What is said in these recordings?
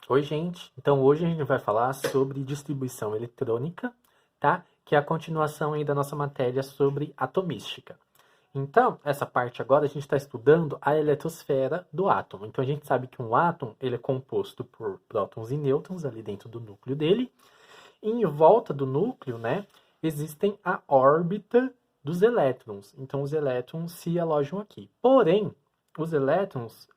Oi, gente. Então, hoje a gente vai falar sobre distribuição eletrônica, tá? Que é a continuação aí da nossa matéria sobre atomística. Então, essa parte agora a gente está estudando a eletrosfera do átomo. Então, a gente sabe que um átomo ele é composto por prótons e nêutrons ali dentro do núcleo dele. E em volta do núcleo, né, existem a órbita dos elétrons. Então, os elétrons se alojam aqui. Porém, os elétrons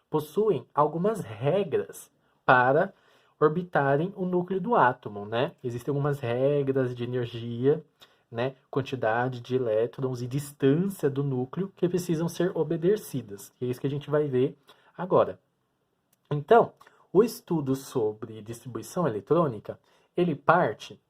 possuem algumas regras para orbitarem o núcleo do átomo, né? Existem algumas regras de energia, né, quantidade de elétrons e distância do núcleo que precisam ser obedecidas. E é isso que a gente vai ver agora. Então, o estudo sobre distribuição eletrônica, ele parte,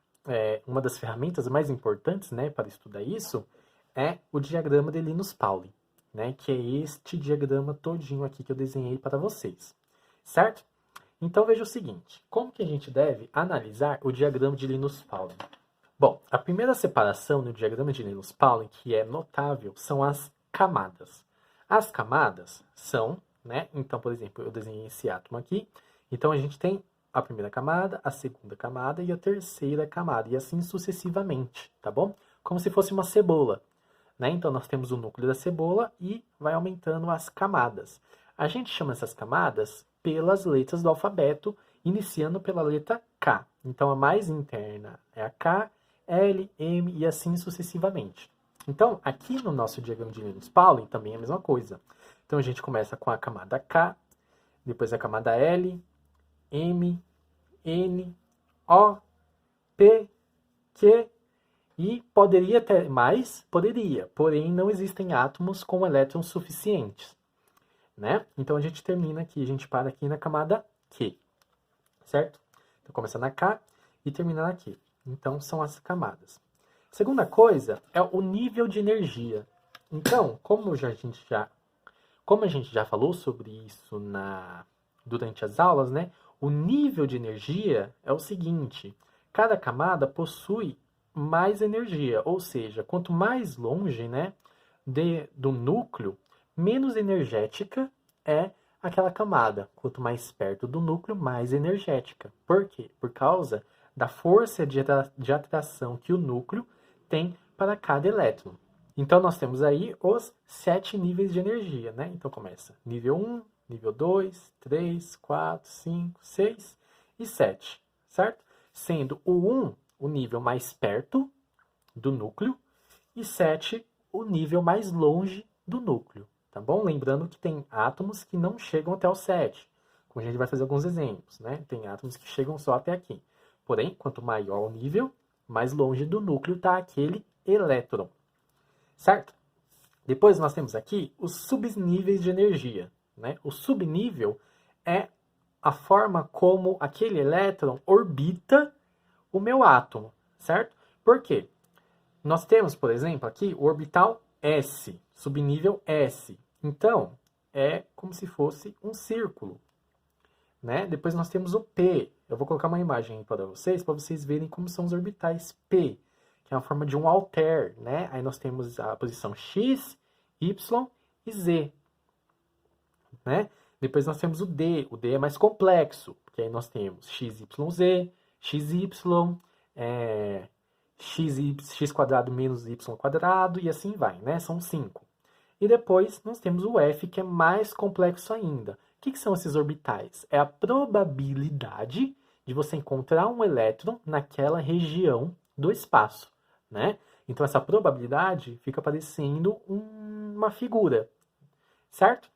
uma das ferramentas mais importantes, né, para estudar isso, é o diagrama de Linus-Pauling, né, que é este diagrama todinho aqui que eu desenhei para vocês, certo? Então veja o seguinte, como que a gente deve analisar o diagrama de Linus-Pauling? Bom, a primeira separação no diagrama de Linus-Pauling, que é notável, são as camadas. As camadas são, né? Então, por exemplo, eu desenhei esse átomo aqui. Então, a gente tem a primeira camada, a segunda camada e a terceira camada, e assim sucessivamente, tá bom? Como se fosse uma cebola, né? Então, nós temos o núcleo da cebola e vai aumentando as camadas. A gente chama essas camadas pelas letras do alfabeto, iniciando pela letra K. Então, a mais interna é a K, L, M e assim sucessivamente. Então, aqui no nosso diagrama de Linus-Pauling também é a mesma coisa. Então, a gente começa com a camada K, depois a camada L, M, N, O, P, Q e poderia ter mais? Poderia, porém não existem átomos com elétrons suficientes, né? Então, a gente termina aqui, a gente para aqui na camada Q, certo? Então, começa na K e termina aqui. Então, são as camadas. Segunda coisa é o nível de energia. Então, como a gente já falou sobre isso durante as aulas, né? O nível de energia é o seguinte: cada camada possui mais energia, ou seja, quanto mais longe, né, do núcleo, menos energética é aquela camada. Quanto mais perto do núcleo, mais energética. Por quê? Por causa da força de atração que o núcleo tem para cada elétron. Então, nós temos aí os 7 níveis de energia, né? Então, começa nível 1, nível 2, 3, 4, 5, 6 e 7, certo? Sendo o 1 o nível mais perto do núcleo e 7 o nível mais longe do núcleo, tá bom? Lembrando que tem átomos que não chegam até o 7, como a gente vai fazer alguns exemplos, né? Tem átomos que chegam só até aqui. Porém, quanto maior o nível, mais longe do núcleo está aquele elétron, certo? Depois nós temos aqui os subníveis de energia, né? O subnível é a forma como aquele elétron orbita o meu átomo, certo? Por quê? Nós temos, por exemplo, aqui o orbital S, subnível S. Então, é como se fosse um círculo, né? Depois nós temos o P. Eu vou colocar uma imagem para vocês verem como são os orbitais P, que é uma forma de um alter, né? Aí nós temos a posição X, Y e Z, né? Depois nós temos o D. O D é mais complexo, porque aí nós temos XYZ, XY, x quadrado menos y quadrado e assim vai, né? São 5. E depois nós temos o F, que é mais complexo ainda. O que são esses orbitais? É a probabilidade de você encontrar um elétron naquela região do espaço, né? Então essa probabilidade fica parecendo uma figura, certo?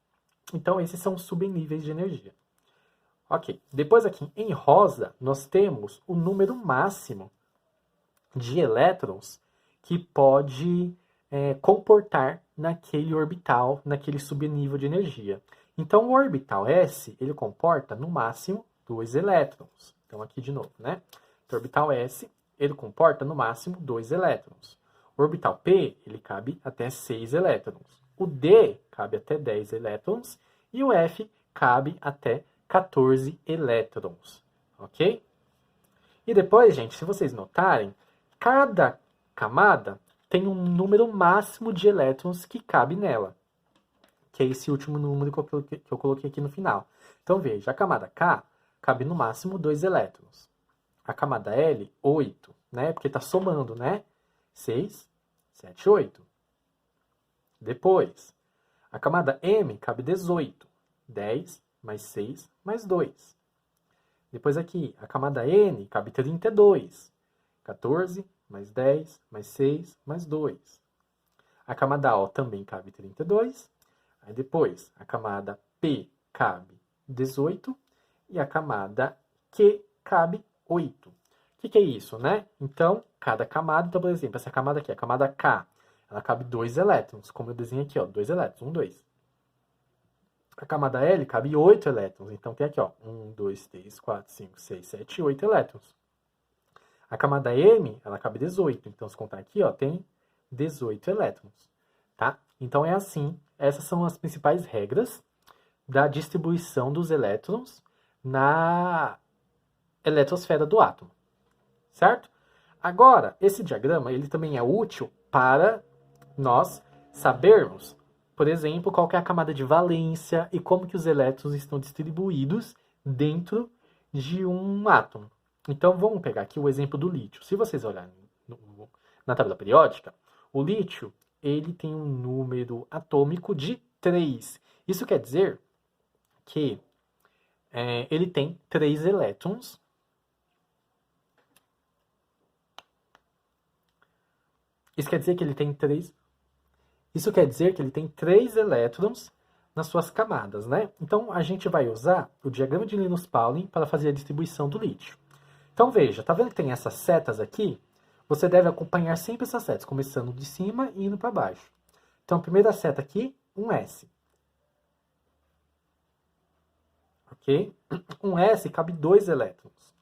Então esses são os subníveis de energia. Ok, depois aqui em rosa nós temos o número máximo de elétrons que pode comportar naquele orbital, naquele subnível de energia. Então, o orbital S, ele comporta, no máximo, 2 elétrons. Então, aqui de novo, né? Então, o orbital S, ele comporta, no máximo, 2 elétrons. O orbital P, ele cabe até 6 elétrons. O D cabe até 10 elétrons. E o F cabe até 14 elétrons. Ok? E depois, gente, se vocês notarem, cada camada tem um número máximo de elétrons que cabe nela, que é esse último número que eu coloquei aqui no final. Então veja, a camada K cabe no máximo 2 elétrons. A camada L, 8, né? Porque está somando, né? 6, 7, 8. Depois, a camada M cabe 18. 10 mais 6 mais 2. Depois aqui, a camada N cabe 32. 14 mais 10 mais 6 mais 2. A camada O também cabe 32. Aí depois, a camada P cabe 18 e a camada Q cabe 8. O que é isso, né? Então, cada camada, então, por exemplo, essa camada aqui, a camada K, ela cabe 2 elétrons, como eu desenho aqui, ó, 2 elétrons, 1, 2. A camada L cabe 8 elétrons, então tem aqui, ó, 1, 2, 3, 4, 5, 6, 7, 8 elétrons. A camada M, ela cabe 18, então se contar aqui, ó, tem 18 elétrons, tá? Então é assim, essas são as principais regras da distribuição dos elétrons na eletrosfera do átomo, certo? Agora, esse diagrama, ele também é útil para nós sabermos, por exemplo, qual que é a camada de valência e como que os elétrons estão distribuídos dentro de um átomo. Então, vamos pegar aqui o exemplo do lítio. Se vocês olharem na tabela periódica, o lítio ele tem um número atômico de 3. Isso quer dizer que ele tem 3 elétrons. Isso quer dizer que ele tem 3 elétrons nas suas camadas, né? Então, a gente vai usar o diagrama de Linus-Pauling para fazer a distribuição do lítio. Então, veja, tá vendo que tem essas setas aqui? Você deve acompanhar sempre essas setas, começando de cima e indo para baixo. Então, a primeira seta aqui, um S. Ok? Um S cabe 2 elétrons.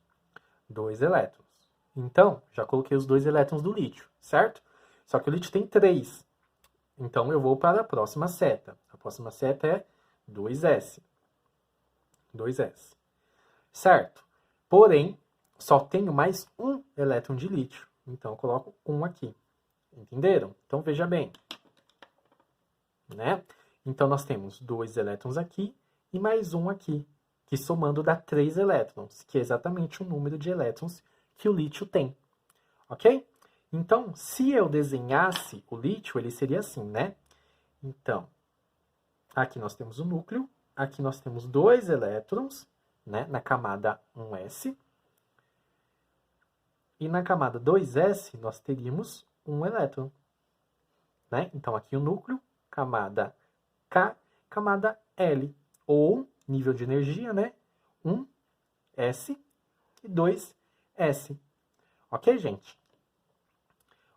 2 elétrons. Então, já coloquei os 2 elétrons do lítio, certo? Só que o lítio tem 3. Então, eu vou para a próxima seta. A próxima seta é 2S. 2S. Certo? Porém, só tenho mais um elétron de lítio. Então, eu coloco 1 aqui. Entenderam? Então, veja bem. Né? Então, nós temos 2 elétrons aqui e mais um aqui, que somando dá 3 elétrons, que é exatamente o número de elétrons que o lítio tem. Ok? Então, se eu desenhasse o lítio, ele seria assim, né? Então, aqui nós temos o núcleo, aqui nós temos 2 elétrons, né, na camada 1s. E na camada 2s, nós teríamos um elétron. Né? Então, aqui o núcleo, camada K, camada L. Ou, nível de energia, né? 1s e 2s. Ok, gente?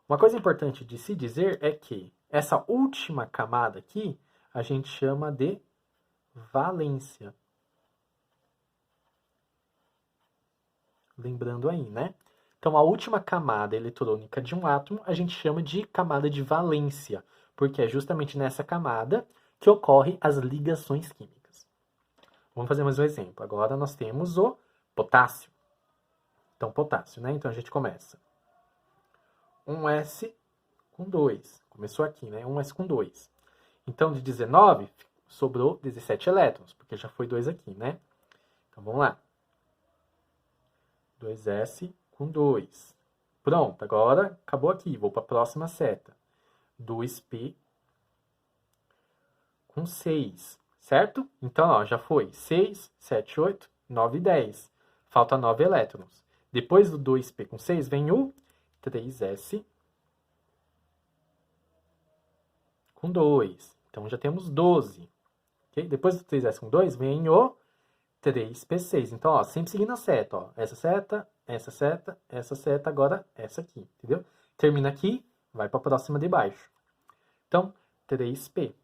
Uma coisa importante de se dizer é que essa última camada aqui, a gente chama de valência. Lembrando aí, né? Então, a última camada eletrônica de um átomo a gente chama de camada de valência, porque é justamente nessa camada que ocorrem as ligações químicas. Vamos fazer mais um exemplo. Agora nós temos o potássio. Então, potássio, né? Então, a gente começa. 1s com 2. Começou aqui, né? 1s com 2. Então, de 19, sobrou 17 elétrons, porque já foi 2 aqui, né? Então, vamos lá. 2s com 2. Pronto, agora acabou aqui. Vou para a próxima seta. 2p com 6, certo? Então, ó, já foi 6, 7, 8, 9 e 10. Falta 9 elétrons. Depois do 2p com 6 vem o 3s com 2. Então, já temos 12. Okay? Depois do 3s com 2 vem o 3p6. Então, ó, sempre seguindo a seta. Ó. Essa seta, essa seta, essa seta, agora essa aqui. Entendeu? Termina aqui, vai para a próxima de baixo. Então, 3p.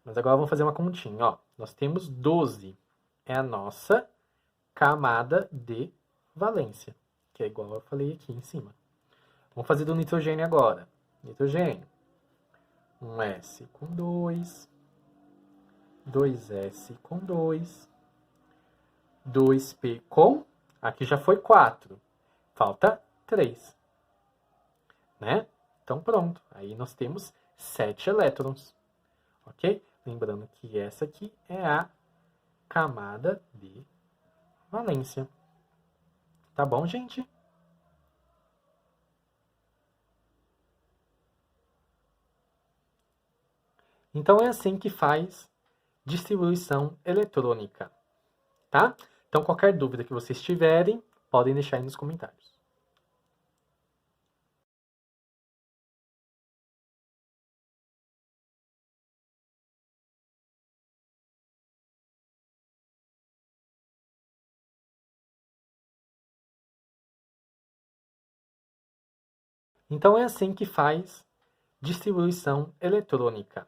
Mas agora vamos fazer uma continha. Ó. Nós temos 12. É a nossa camada de valência. Que é igual eu falei aqui em cima. Vamos fazer do nitrogênio agora. Nitrogênio. 1s com 2. 2s com 2. 2p com... Aqui já foi 4. Falta 3. Né? Então, pronto. Aí nós temos 7 elétrons. Ok? Lembrando que essa aqui é a camada de valência. Tá bom, gente? Então é assim que faz distribuição eletrônica, tá? Então qualquer dúvida que vocês tiverem, podem deixar aí nos comentários. Então é assim que faz distribuição eletrônica,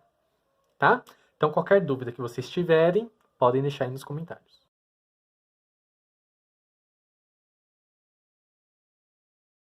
tá? Então qualquer dúvida que vocês tiverem, podem deixar aí nos comentários.